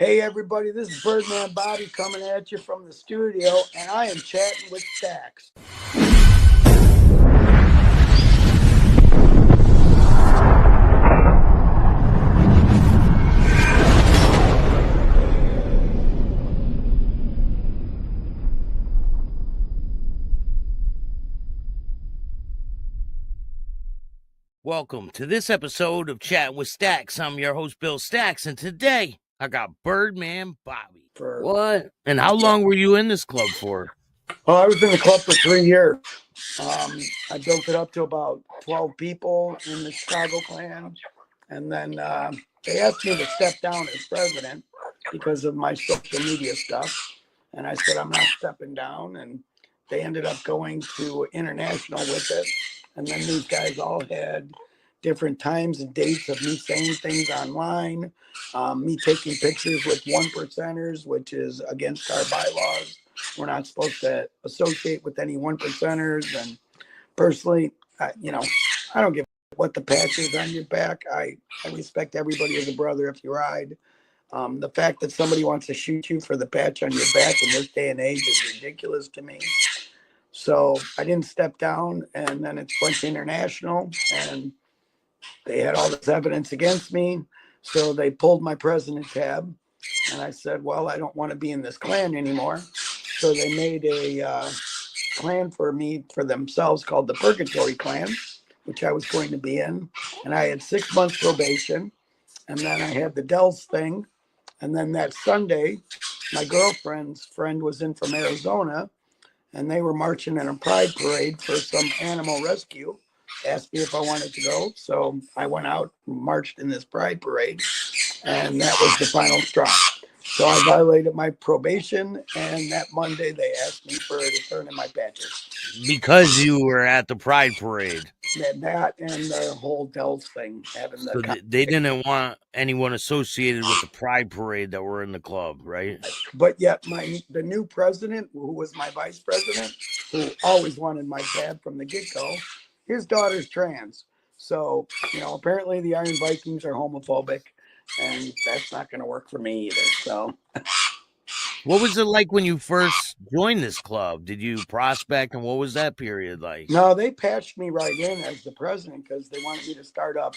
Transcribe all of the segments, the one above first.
Hey everybody, this is Birdman Bobby coming at you from the studio, and I am chatting with Staxx. Welcome to this episode of Chatting with Staxx. I'm your host, Bill Staxx, and today I got Birdman Bobby. What? And how long were you in this club for? Oh, I was in the club for 3 years. I built it up to about 12 people in the Chicago clan, and then they asked me to step down as president because of my social media stuff, and I said I'm not stepping down, and they ended up going to international with it, and then these guys all had different times and dates of me saying things online, me taking pictures with one percenters, which is against our bylaws. We're not supposed to associate with any one percenters. And personally, I don't give what the patch is on your back. I respect everybody as a brother if you ride. The fact that somebody wants to shoot you for the patch on your back in this day and age is ridiculous to me. So I didn't step down, and then it went to international, and they had all this evidence against me. So they pulled my president tab, and I said, well, I don't want to be in this clan anymore. So they made a clan for me for themselves called the Purgatory Clan, which I was going to be in. And I had 6 months probation. And then I had the Dells thing. And then that Sunday, my girlfriend's friend was in from Arizona, and they were marching in a pride parade for some animal rescue. Asked me if I wanted to go. So I went out and marched in this pride parade. And that was the final straw. So I violated my probation, and that Monday they asked me for a return in my patches. Because you were at the Pride Parade. That and the whole Dells thing. So they didn't want anyone associated with the Pride Parade that were in the club, right? But yet the new president, who was my vice president, who always wanted my tab from the get-go, his daughter's trans. So, apparently the Iron Vikings are homophobic, and that's not going to work for me either. So, what was it like when you first joined this club? Did you prospect, and what was that period like? No, they patched me right in as the president because they wanted me to start up.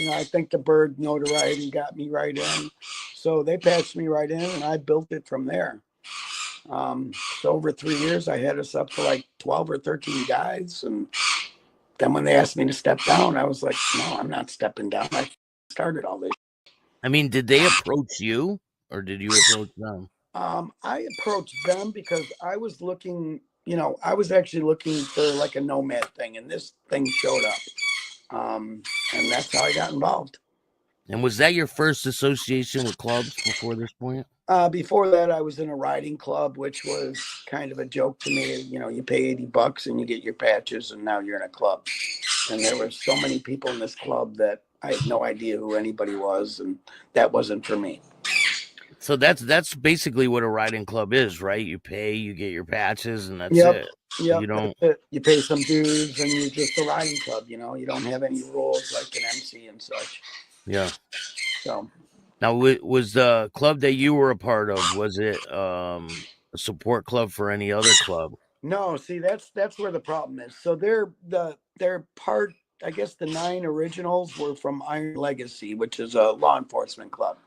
I think the Bird notoriety got me right in. So they patched me right in, and I built it from there. So over 3 years, I had us up to like 12 or 13 guys. And then when they asked me to step down, I was like, no, I'm not stepping down. I started all this. I mean, did they approach you, or did you approach them? I approached them because I was looking, I was actually looking for like a nomad thing, and this thing showed up. And that's how I got involved. And was that your first association with clubs before this point? Before that, I was in a riding club, which was kind of a joke to me. You pay $80 and you get your patches, and now you're in a club. And there were so many people in this club that I had no idea who anybody was, and that wasn't for me. So that's basically what a riding club is, right? You pay, you get your patches, and that's it. Yeah, you pay some dues, and you're just a riding club. You don't have any rules like an MC and such. Yeah. So now, was the club that you were a part of, was it a support club for any other club? No, see, that's where the problem is. So they're part. I guess the 9 originals were from Iron Legacy, which is a law enforcement club.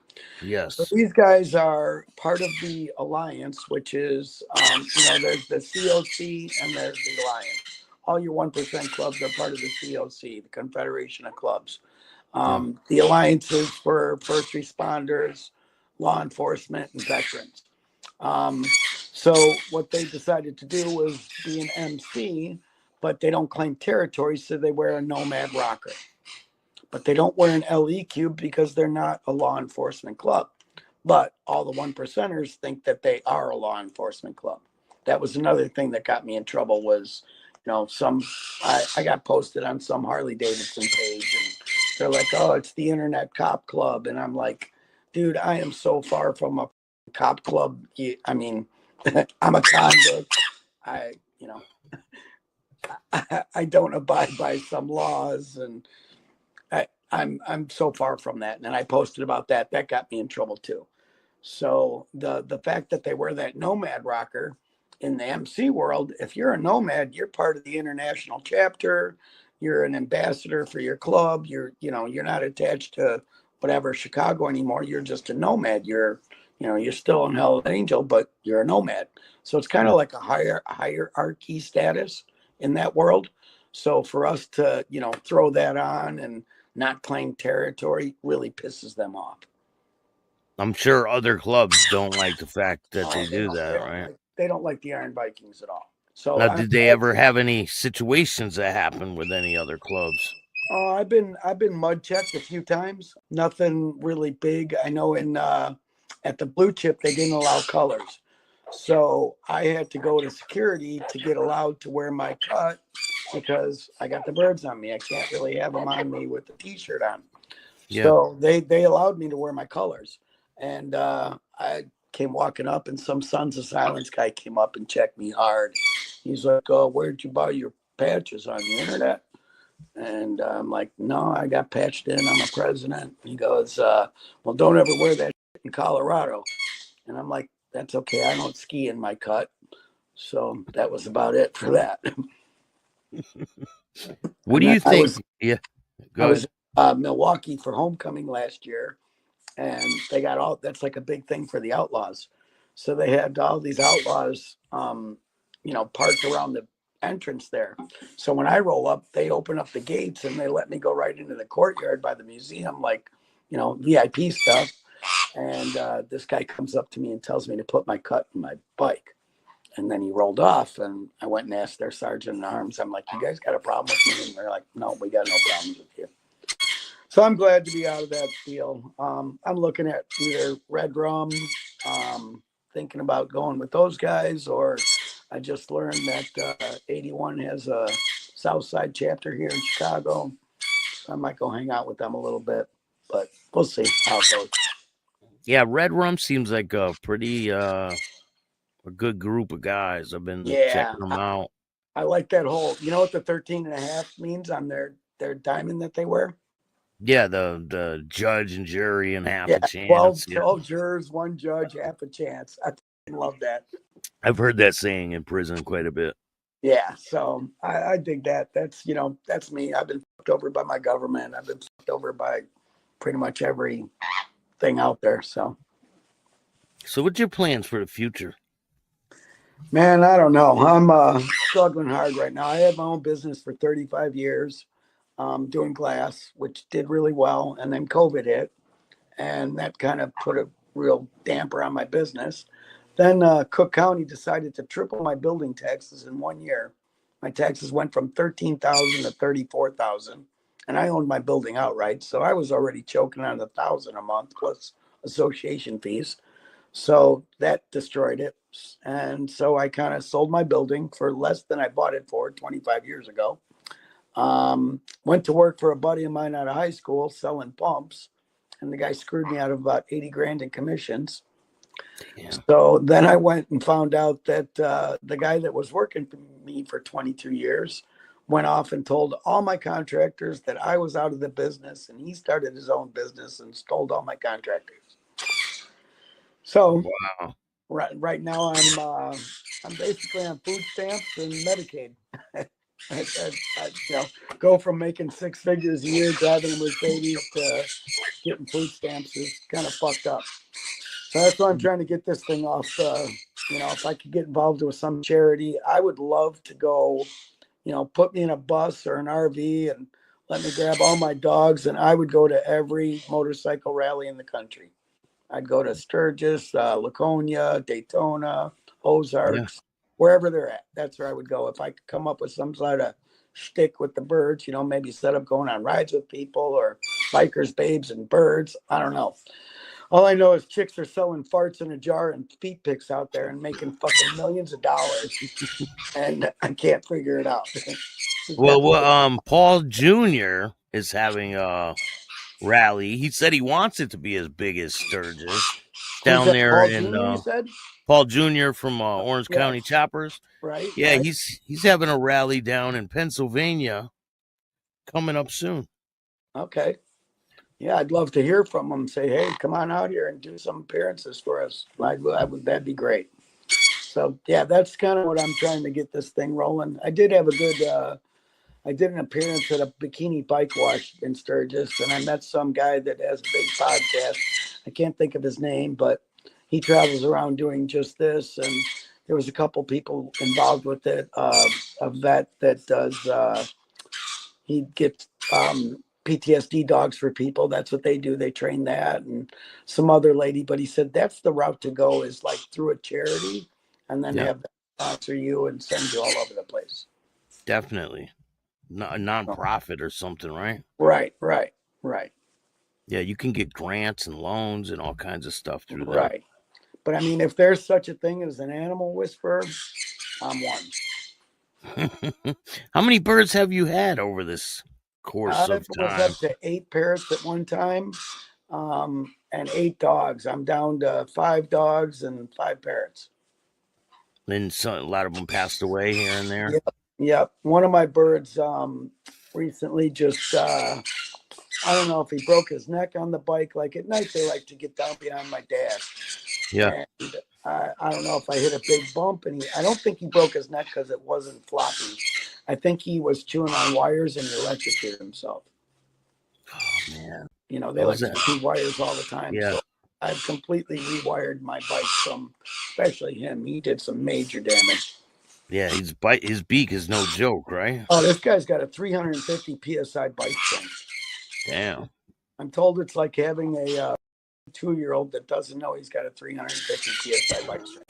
Yes. So these guys are part of the Alliance, which is, there's the COC and there's the Alliance. All your 1% clubs are part of the COC, the Confederation of Clubs. The Alliance is for first responders, law enforcement, and veterans. So what they decided to do was be an MC, but they don't claim territory, so they wear a Nomad rocker. But they don't wear an LE cube because they're not a law enforcement club. But all the 1%ers think that they are a law enforcement club. That was another thing that got me in trouble was, I got posted on some Harley Davidson page, and they're like, oh, it's the Internet Cop Club. And I'm like, dude, I am so far from a cop club. I'm a convict. I don't abide by some laws, and I'm so far from that. And I posted about that. That got me in trouble too. So the fact that they wear that nomad rocker in the MC world, if you're a nomad, you're part of the international chapter. You're an ambassador for your club. You're not attached to whatever Chicago anymore. You're just a nomad. You're still an Hell Angel, but you're a nomad. So it's kind of like a hierarchy status in that world. So for us to, throw that on and not claim territory really pisses them off. I'm sure other clubs don't like the fact that they do that, right? They don't like the Iron Vikings at all. So Now, did they ever have any situations that happened with any other clubs? I've been mud checked a few times. Nothing really big. I know at the Blue Chip they didn't allow colors, so I had to go to security to get allowed to wear my cut because I got the birds on me. I can't really have them on me with the T-shirt on. Yeah. So they allowed me to wear my colors, and I came walking up, and some Sons of Silence guy came up and checked me hard. He's like, "Oh, where'd you buy your patches, on the internet?" And I'm like, "No, I got patched in. I'm a president." He goes, "Well, don't ever wear that in Colorado." And I'm like, "That's okay. I don't ski in my cut." So that was about it for that. What do you think? I was Milwaukee for homecoming last year, and they got that's like a big thing for the Outlaws. So they had all these Outlaws, parked around the entrance there. So when I roll up, they open up the gates and they let me go right into the courtyard by the museum, like, VIP stuff. And this guy comes up to me and tells me to put my cut in my bike. And then he rolled off, and I went and asked their sergeant at arms. I'm like, "You guys got a problem with me?" And they're like, "No, we got no problems with you." So I'm glad to be out of that deal. I'm looking at either Red Rum, thinking about going with those guys, or I just learned that 81 has a Southside chapter here in Chicago. So I might go hang out with them a little bit, but we'll see how it goes. Yeah, Red Rum seems like a pretty a good group of guys. I've been checking them out. I like that whole, you know what the 13.5 means on their diamond that they wear? Yeah, the judge and jury and half a chance. 12 jurors, one judge, half a chance. I love that. I've heard that saying in prison quite a bit. Yeah, so I dig that. That's me. I've been fucked over by my government. I've been fucked over by pretty much every thing out there. So what's your plans for the future? Man, I don't know. I'm struggling hard right now. I had my own business for 35 years, doing glass, which did really well. And then COVID hit, and that kind of put a real damper on my business. Then Cook County decided to triple my building taxes in 1 year. My taxes went from $13,000 to $34,000, and I owned my building outright, so I was already choking on $1,000 a month plus association fees. So that destroyed it, and so I kind of sold my building for less than I bought it for 25 years ago. Went to work for a buddy of mine out of high school selling pumps, and the guy screwed me out of about 80 grand in commissions. Yeah. So then I went and found out that the guy that was working for me for 22 years went off and told all my contractors that I was out of the business, and he started his own business and stole all my contractors. So wow. Right now I'm basically on food stamps and Medicaid. I go from making 6 figures a year driving a Mercedes to getting food stamps is kind of fucked up. So that's why I'm trying to get this thing off. If I could get involved with some charity, I would love to go, put me in a bus or an RV and let me grab all my dogs, and I would go to every motorcycle rally in the country. I'd go to Sturgis, Laconia, Daytona, Ozarks, wherever they're at. That's where I would go. If I could come up with some sort of shtick with the birds, maybe set up going on rides with people or bikers, babes, and birds. I don't know. All I know is chicks are selling farts in a jar and feet pics out there and making fucking millions of dollars. And I can't figure it out. Well, Paul Jr. is having a rally. He said he wants it to be as big as Sturgis down there. Paul in Jr., you said? Paul Jr. from Orange County Choppers. Right. Yeah, right. He's having a rally down in Pennsylvania coming up soon. Okay. Yeah, I'd love to hear from them. Say, hey, come on out here and do some appearances for us. That'd be great. So yeah, that's kind of what I'm trying to get this thing rolling. I did have a good. I did an appearance at a bikini bike wash in Sturgis, and I met some guy that has a big podcast. I can't think of his name, but he travels around doing just this. And there was a couple people involved with it. A vet that does. He gets PTSD dogs for people. That's what they do. They train that, and some other lady. But he said that's the route to go, is like through a charity, and then Yeah, have them sponsor you and send you all over the place. definitely. A non-profit or something, right? Right. Yeah, you can get grants and loans and all kinds of stuff through them. Right. But I mean, if there's such a thing as an animal whisperer, I'm one. How many birds have you had over this course of It was time? up to 8 parrots at one time, and 8 dogs. I'm down to 5 dogs and 5 parrots. And so a lot of them passed away here and there. Yep. One of my birds recently just, I don't know if he broke his neck on the bike. Like at night, they like to get down behind my dash. Yeah. And I don't know if I hit a big bump, and I don't think he broke his neck because it wasn't floppy. I think he was chewing on wires and he electrocuted himself. Oh man. You know, they like to chew wires all the time. Yeah. So I've completely rewired my bike from, especially him. He did some major damage. Yeah, his beak is no joke, right? Oh, this guy's got a 350 PSI bike string. Damn. I'm told it's like having a 2-year-old that doesn't know he's got a 350 PSI bike string.